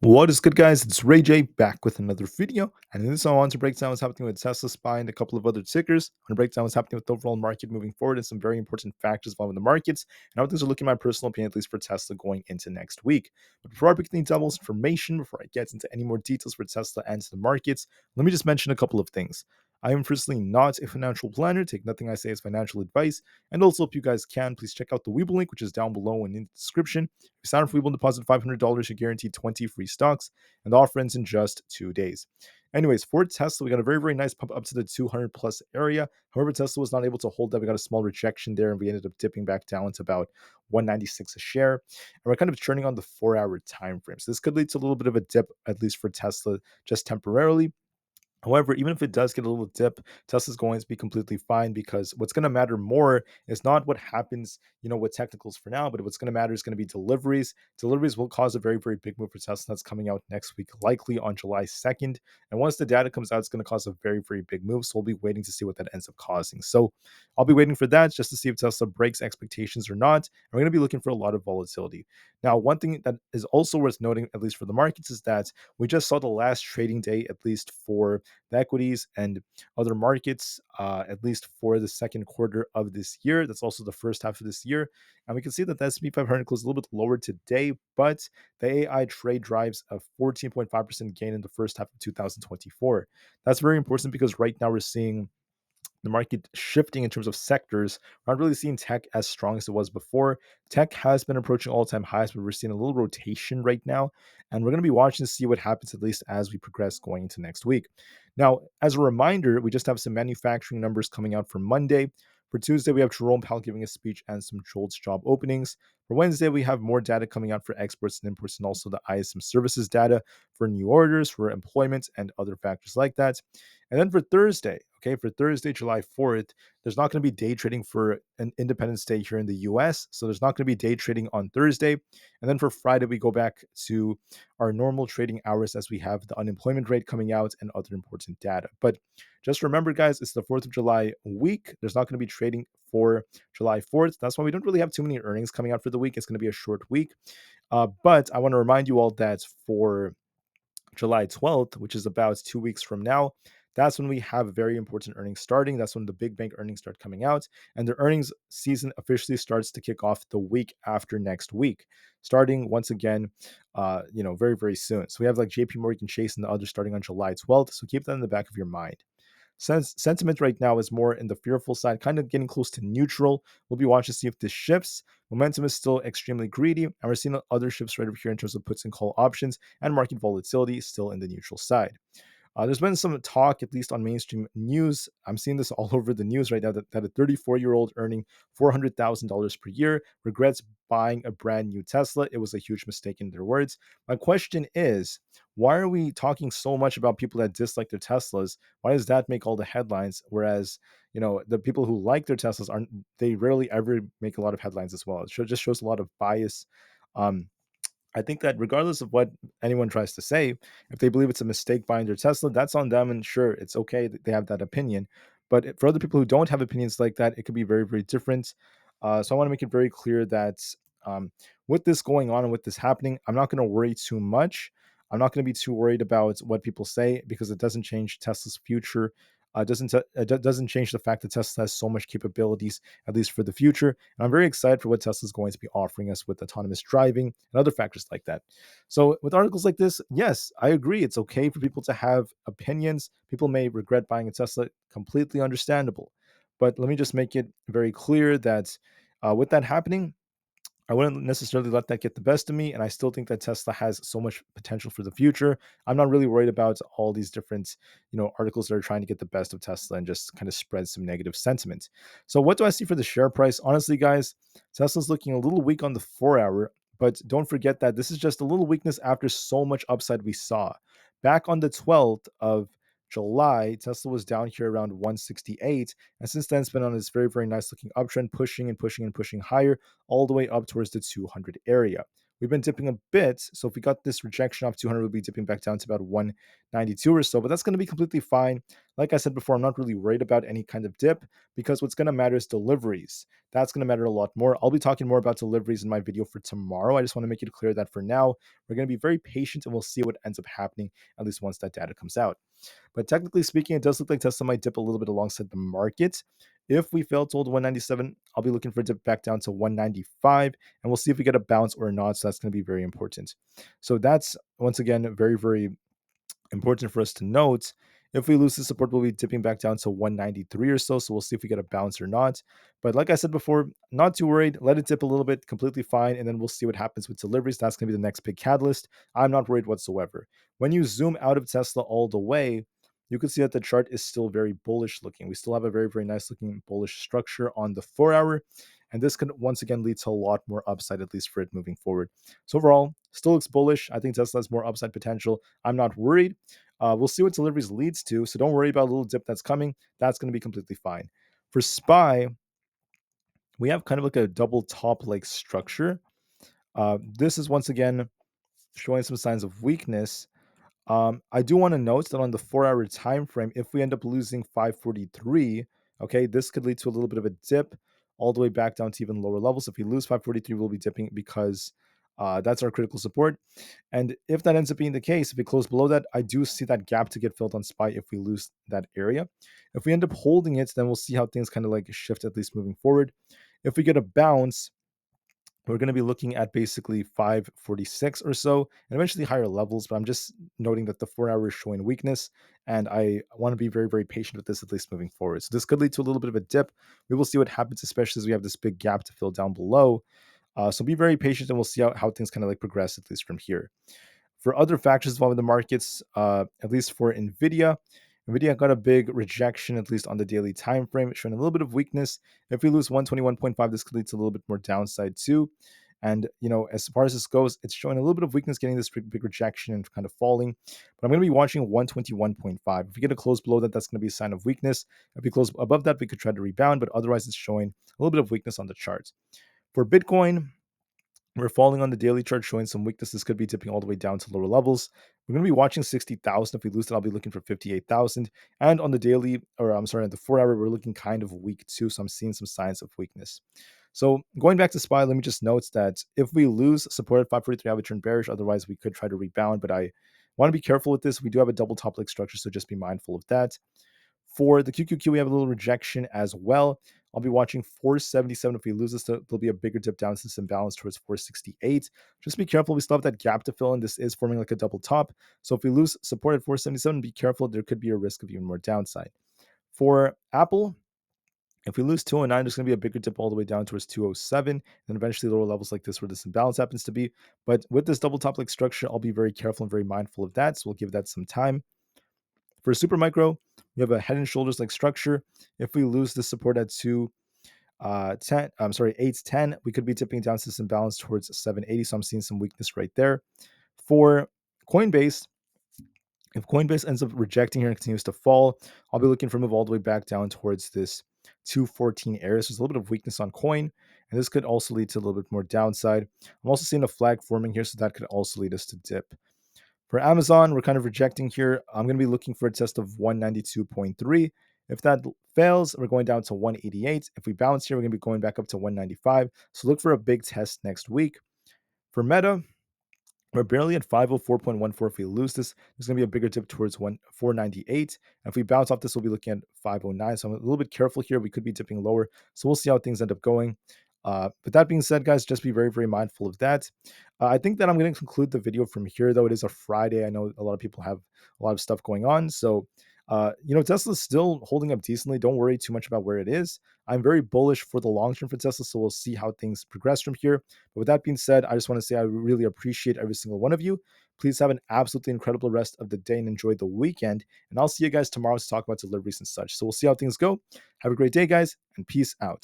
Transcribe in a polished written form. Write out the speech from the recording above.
What is good, guys? It's Ray J back with another video, and in this I want to break down what's happening with Tesla SPY and a couple of other tickers. I'm going to break down what's happening with the overall market moving forward and some very important factors involving the markets, and how things are looking, in my personal opinion, at least for Tesla going into next week. But before I begin the devil's information, before I get into any more details for Tesla and the markets, let me just mention a couple of things. I am personally not a financial planner. Take nothing I say as financial advice. And also, if you guys can, please check out the Weeble link, which is down below and in the description. If you sign up for Weeble and deposit $500, you're guaranteed 20 free stocks, and the offer ends in just 2 days. Anyways, for Tesla, we got a very, very nice pump up to the 200 plus area. However, Tesla was not able to hold that. We got a small rejection there, and we ended up dipping back down to about 196 a share. And we're kind of turning on the 4 hour time frame. So this could lead to a little bit of a dip, at least for Tesla, just temporarily. However, even if it does get a little dip, Tesla's going to be completely fine, because what's going to matter more is not what happens, with technicals for now, but what's going to matter is going to be deliveries. Deliveries will cause a very, very big move for Tesla that's coming out next week, likely on July 2nd. And once the data comes out, it's going to cause a very, very big move. So we'll be waiting to see what that ends up causing. So I'll be waiting for that just to see if Tesla breaks expectations or not. And we're going to be looking for a lot of volatility. Now, one thing that is also worth noting, at least for the markets, is that we just saw the last trading day, at least for the equities and other markets, at least for the second quarter of this year. That's also the first half of this year. And we can see that the S&P 500 closed a little bit lower today, but the AI trade drives a 14.5% gain in the first half of 2024. That's very important, because right now we're seeing the market shifting in terms of sectors. We're not really seeing tech as strong as it was before. Tech has been approaching all-time highs, but we're seeing a little rotation right now, and we're going to be watching to see what happens, at least as we progress going into next week. Now, as a reminder, we just have some manufacturing numbers coming out for Monday. For Tuesday, we have Jerome Powell giving a speech and some JOLTS job openings. For Wednesday, we have more data coming out for exports and imports, and also the ISM services data for new orders, for employment, and other factors like that. And then for Thursday, July 4th, there's not going to be day trading for an Independence Day here in the US. So there's not going to be day trading on Thursday. And then for Friday, we go back to our normal trading hours, as we have the unemployment rate coming out and other important data. But just remember, guys, it's the 4th of July week. There's not going to be trading for July 4th. That's why we don't really have too many earnings coming out for the week. It's going to be a short week. But I want to remind you all that for July 12th, which is about 2 weeks from now, that's when we have very important earnings starting. That's when the big bank earnings start coming out. And the earnings season officially starts to kick off the week after next week, starting once again, very, very soon. So we have like JP Morgan Chase and the others starting on July 12th. So keep that in the back of your mind. Sentiment right now is more in the fearful side, kind of getting close to neutral. We'll be watching to see if this shifts. Momentum is still extremely greedy, and we're seeing other shifts right over here in terms of puts and call options, and market volatility still in the neutral side. There's been some talk, at least on mainstream news. I'm seeing this all over the news right now, that a 34-year-old earning $400,000 per year regrets buying a brand new Tesla. It was a huge mistake, in their words. My question is, why are we talking so much about people that dislike their Teslas? Why does that make all the headlines? Whereas, the people who like their Teslas aren't, they rarely ever make a lot of headlines as well. It just shows a lot of bias. Um, I think that regardless of what anyone tries to say, if they believe it's a mistake buying their Tesla, that's on them. And sure, it's okay that they have that opinion. But for other people who don't have opinions like that, it could be very, very different. So I want to make it very clear that um, with this going on and with this happening, I'm not going to worry too much. I'm not going to be too worried about what people say, because it doesn't change Tesla's future. Doesn't change the fact that Tesla has so much capabilities, at least for the future. And I'm very excited for what Tesla is going to be offering us with autonomous driving and other factors like that. So with articles like this, yes, I agree. It's okay for people to have opinions. People may regret buying a Tesla, completely understandable. But let me just make it very clear that with that happening, I wouldn't necessarily let that get the best of me. And I still think that Tesla has so much potential for the future. I'm not really worried about all these different, articles that are trying to get the best of Tesla and just kind of spread some negative sentiment. So what do I see for the share price? Honestly, guys, Tesla's looking a little weak on the 4 hour, but don't forget that this is just a little weakness after so much upside we saw. Back on the 12th of July, Tesla was down here around 168. And since then, it's been on this very, very nice looking uptrend, pushing and pushing and pushing higher, all the way up towards the 200 area. We've been dipping a bit. So if we got this rejection off 200, we'll be dipping back down to about 192 or so, but that's going to be completely fine. like I said before, I'm not really worried about any kind of dip because what's going to matter is deliveries. That's going to matter a lot more. I'll be talking more about deliveries in my video for tomorrow. I just want to make it clear that for now, we're going to be very patient and we'll see what ends up happening, at least once that data comes out. But technically speaking, it does look like Tesla might dip a little bit alongside the market. If we fail to hold 197, I'll be looking for a dip back down to 195, and we'll see if we get a bounce or not. So that's going to be very important. So that's once again very, very important for us to note. If we lose the support, we'll be dipping back down to 193 or so. So we'll see if we get a bounce or not. But like I said before, not too worried. Let it dip a little bit, completely fine. And then we'll see what happens with deliveries. That's going to be the next big catalyst. I'm not worried whatsoever. When you zoom out of Tesla all the way, you can see that the chart is still very bullish looking. We still have a very, very nice looking bullish structure on the 4 hour. And this could once again lead to a lot more upside, at least for it moving forward. So overall, still looks bullish. I think Tesla has more upside potential. I'm not worried. We'll see what deliveries leads to. So don't worry about a little dip that's coming. That's going to be completely fine. For SPY, we have kind of like a double top like structure. This is once again showing some signs of weakness. I do want to note that on the 4 hour time frame, if we end up losing 543, okay, this could lead to a little bit of a dip all the way back down to even lower levels. If we lose 543, we'll be dipping because that's our critical support. And if that ends up being the case, if we close below that, I do see that gap to get filled on SPY if we lose that area. If we end up holding it, then we'll see how things kind of like shift, at least moving forward. If we get a bounce, we're going to be looking at basically 546 or so and eventually higher levels, but I'm just noting that the 4 hour is showing weakness and I want to be very, very patient with this, at least moving forward. So this could lead to a little bit of a dip. We will see what happens, especially as we have this big gap to fill down below. So be very patient and we'll see how things kind of like progress, at least from here. For other factors involved in the markets, at least for Nvda got a big rejection, at least on the daily time frame, showing a little bit of weakness. If we lose 121.5, this could lead to a little bit more downside too. And as far as this goes, it's showing a little bit of weakness, getting this big rejection and kind of falling. But I'm going to be watching 121.5. If we get a close below that, that's going to be a sign of weakness. If we close above that, we could try to rebound, but otherwise, it's showing a little bit of weakness on the chart. For Bitcoin, we're falling on the daily chart, showing some weakness. This could be tipping all the way down to lower levels. We're going to be watching 60,000. If we lose that, I'll be looking for 58,000. And on the daily, or I'm sorry, on the 4 hour, we're looking kind of weak too. So I'm seeing some signs of weakness. So going back to SPY, let me just note that if we lose support at 543, I would turn bearish. Otherwise, we could try to rebound. But I want to be careful with this. We do have a double top leg structure, so just be mindful of that. For the QQQ, we have a little rejection as well. I'll be watching 477. If we lose this, there'll be a bigger dip down to this imbalance towards 468. Just be careful. We still have that gap to fill in. This is forming like a double top. So if we lose support at 477, be careful. There could be a risk of even more downside. For Aapl, if we lose 209, there's going to be a bigger dip all the way down towards 207, and eventually lower levels like this where this imbalance happens to be. But with this double top like structure, I'll be very careful and very mindful of that. So we'll give that some time. For Supermicro, we have a head and shoulders like structure. If we lose the support at 810, we could be tipping down to this imbalance towards 780. So I'm seeing some weakness right there. For Coinbase, if Coinbase ends up rejecting here and continues to fall, I'll be looking for a move all the way back down towards this 214 area. So there's a little bit of weakness on coin, and this could also lead to a little bit more downside. I'm also seeing a flag forming here, so that could also lead us to dip. For Amazon, we're kind of rejecting here. I'm going to be looking for a test of 192.3. If that fails, we're going down to 188. If we bounce here, we're going to be going back up to 195. So look for a big test next week. For Meta, we're barely at 504.14. If we lose this, there's going to be a bigger dip towards 498. And if we bounce off this, we'll be looking at 509. So I'm a little bit careful here. We could be dipping lower. So we'll see how things end up going. But that being said, guys, just be very, very mindful of that. I think that I'm going to conclude the video from here, though. It is a Friday. I know a lot of people have a lot of stuff going on. So, Tesla's still holding up decently. Don't worry too much about where it is. I'm very bullish for the long term for Tesla. So we'll see how things progress from here. But with that being said, I just want to say I really appreciate every single one of you. Please have an absolutely incredible rest of the day and enjoy the weekend. And I'll see you guys tomorrow to talk about deliveries and such. So we'll see how things go. Have a great day, guys, and peace out.